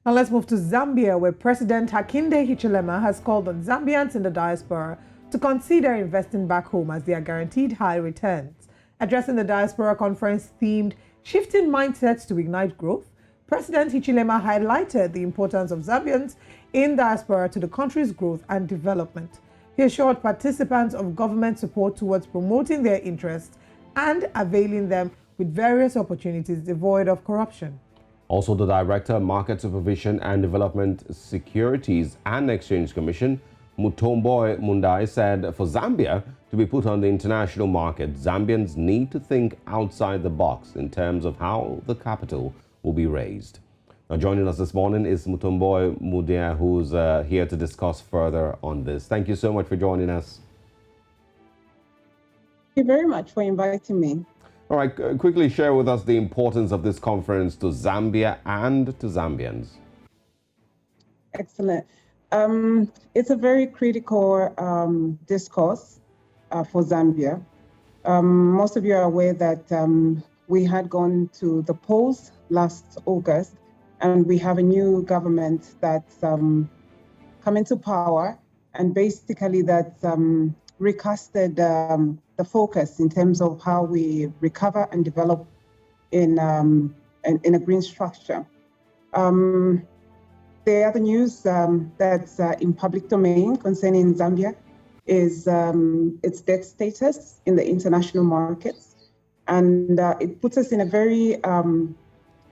Now let's move to Zambia, where President HAKAINDE HICHILEMA has called on Zambians in the diaspora to consider investing back home as they are guaranteed high returns. Addressing the Diaspora conference themed Shifting Mindsets to Ignite Growth, President Hichilema highlighted the importance of Zambians in diaspora to the country's growth and development. He assured participants of government support towards promoting their interests and availing them with various opportunities devoid of corruption. Also, the Director, Market Supervision and Development Securities and Exchange Commission, Mutomboy Mundai, said for Zambia to be put on the international market, Zambians need to think outside the box in terms of how the capital will be raised. Now, joining us this morning is Mutomboy Mundai, who's here to discuss further on this. Thank you so much for joining us. Thank you very much for inviting me. All right, quickly share with us the importance of this conference to Zambia and to Zambians. Excellent. It's a very critical discourse for Zambia. Most of you are aware that we had gone to the polls last August, and we have a new government that's come into power, and basically that's recasted the focus in terms of how we recover and develop in a green structure. The other news that's in public domain concerning Zambia is its debt status in the international markets. And it puts us in a very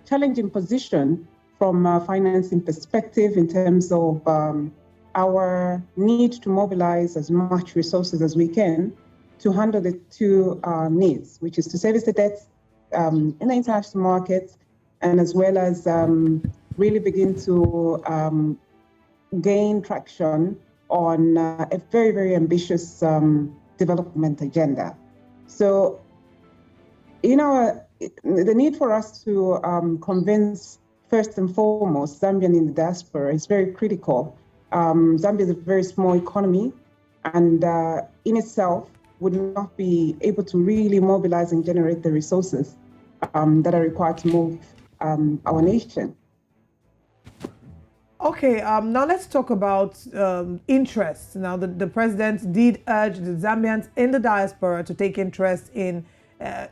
challenging position from a financing perspective in terms of our need to mobilize as much resources as we can to handle the two needs, which is to service the debts in the international markets, and as well as really begin to gain traction on a very, very ambitious development agenda. So, the need for us to convince, first and foremost, Zambian in the diaspora is very critical. Zambia is a very small economy, and in itself would not be able to really mobilize and generate the resources that are required to move our nation. Okay, now let's talk about interest. Now, the president did urge the Zambians in the diaspora to take interest in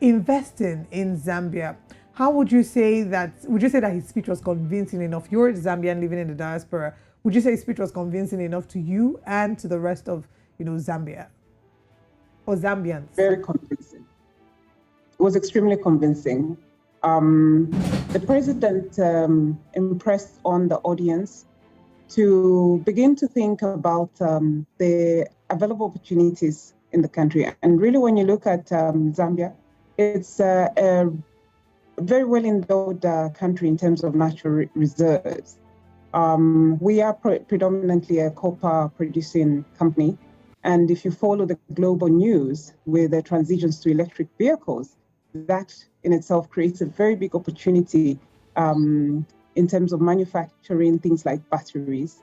investing in Zambia. How would you say that? Would you say that his speech was convincing enough? You're a Zambian living in the diaspora. Would you say his speech was convincing enough to you and to the rest of, Zambia or Zambians? Very convincing. It was extremely convincing. The president impressed on the audience to begin to think about the available opportunities in the country. And really, when you look at Zambia, it's a very well-endowed country in terms of natural reserves. We are predominantly a copper-producing company. And if you follow the global news with the transitions to electric vehicles, that in itself creates a very big opportunity in terms of manufacturing things like batteries.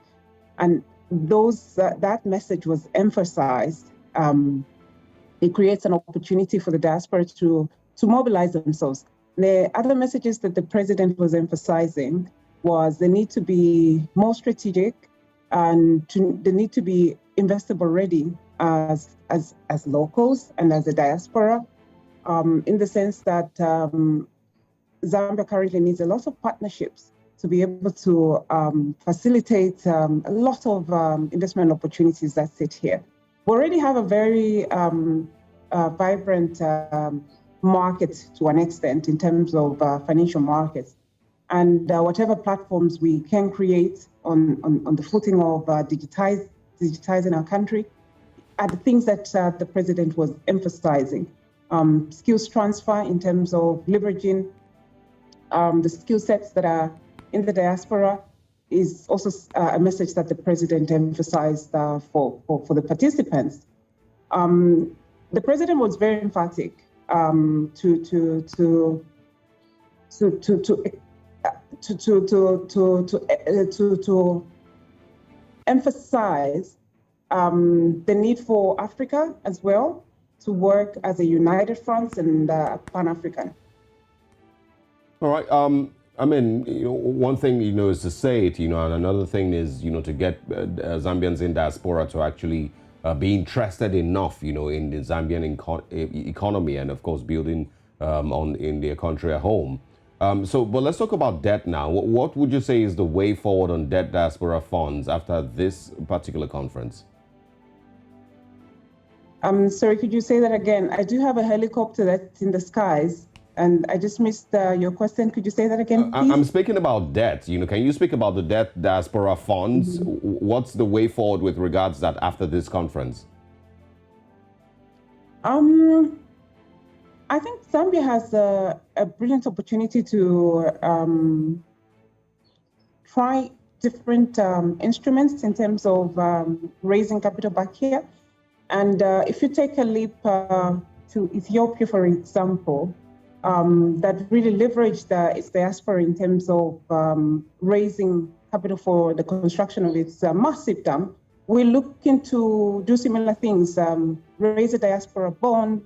And that message was emphasized. It creates an opportunity for the diaspora to mobilize themselves. The other messages that the president was emphasizing was the need to be more strategic and the need to be investable ready as locals and as a diaspora, in the sense that Zambia currently needs a lot of partnerships to be able to facilitate a lot of investment opportunities that sit here. We already have a very vibrant market to an extent in terms of financial markets. And whatever platforms we can create on the footing of digitizing our country are the things that the president was emphasizing. Skills transfer in terms of leveraging the skill sets that are in the diaspora is also a message that the president emphasized for the participants. The president was very emphatic to emphasize the need for Africa as well to work as a united front and Pan-African. All right. I mean, one thing, is to say it, and another thing is, to get Zambians in diaspora to actually be interested enough, in the Zambian economy and, of course, building in their country at home. But let's talk about debt now. What would you say is the way forward on debt diaspora funds after this particular conference? Sorry, could you say that again? I do have a helicopter that's in the skies, and I just missed your question. Could you say that again, please? I'm speaking about debt. Can you speak about the debt diaspora funds? What's the way forward with regards to that after this conference? I think Zambia has a brilliant opportunity to try different instruments in terms of raising capital back here. And if you take a leap to Ethiopia, for example, that really leveraged its diaspora in terms of raising capital for the construction of its massive dam, we're looking to do similar things, raise a diaspora bond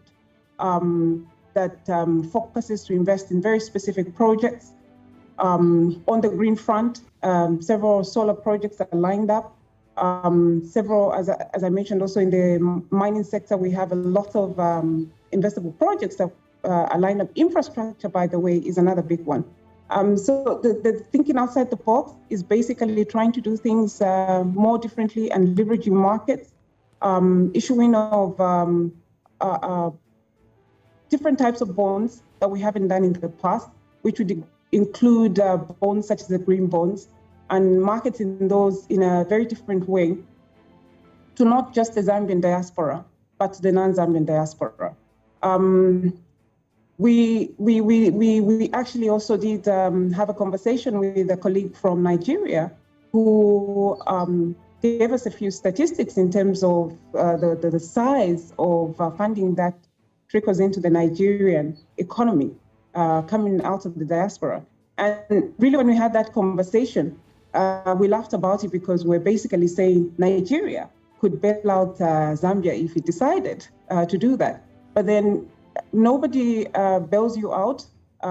that focuses to invest in very specific projects. On the green front, several solar projects are lined up. Several, as I mentioned, also in the mining sector, we have a lot of investable projects that are lined up. Infrastructure, by the way, is another big one. So the thinking outside the box is basically trying to do things more differently and leveraging markets, issuing of different types of bonds that we haven't done in the past, which would include bonds such as the green bonds, and marketing those in a very different way to not just the Zambian diaspora, but to the non-Zambian diaspora. We actually also did have a conversation with a colleague from Nigeria who gave us a few statistics in terms of the size of funding that trickles into the Nigerian economy coming out of the diaspora. And really, when we had that conversation, we laughed about it because we're basically saying Nigeria could bail out Zambia if it decided to do that. But then nobody bails you out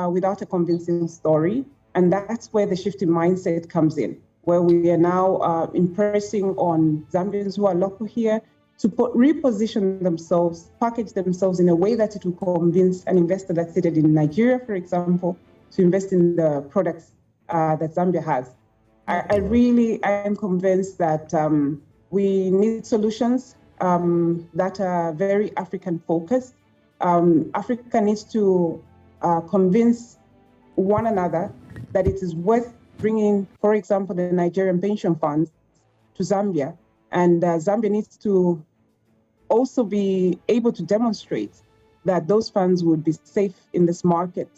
without a convincing story. And that's where the shift in mindset comes in, where we are now impressing on Zambians who are local here to reposition themselves, package themselves in a way that it will convince an investor that's seated in Nigeria, for example, to invest in the products that Zambia has. I am convinced that we need solutions that are very African focused. Africa needs to convince one another that it is worth bringing, for example, the Nigerian pension funds to Zambia. And Zambia needs to also be able to demonstrate that those funds would be safe in this market,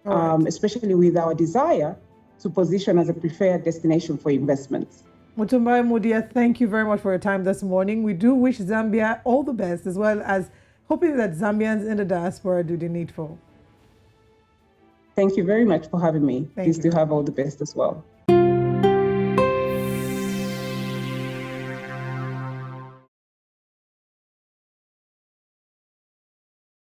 especially with our desire to position as a preferred destination for investments. Mutumbai Mudia, thank you very much for your time this morning. We do wish Zambia all the best, as well as hoping that Zambians in the diaspora do the needful. Thank you very much for having me. Please do have all the best as well.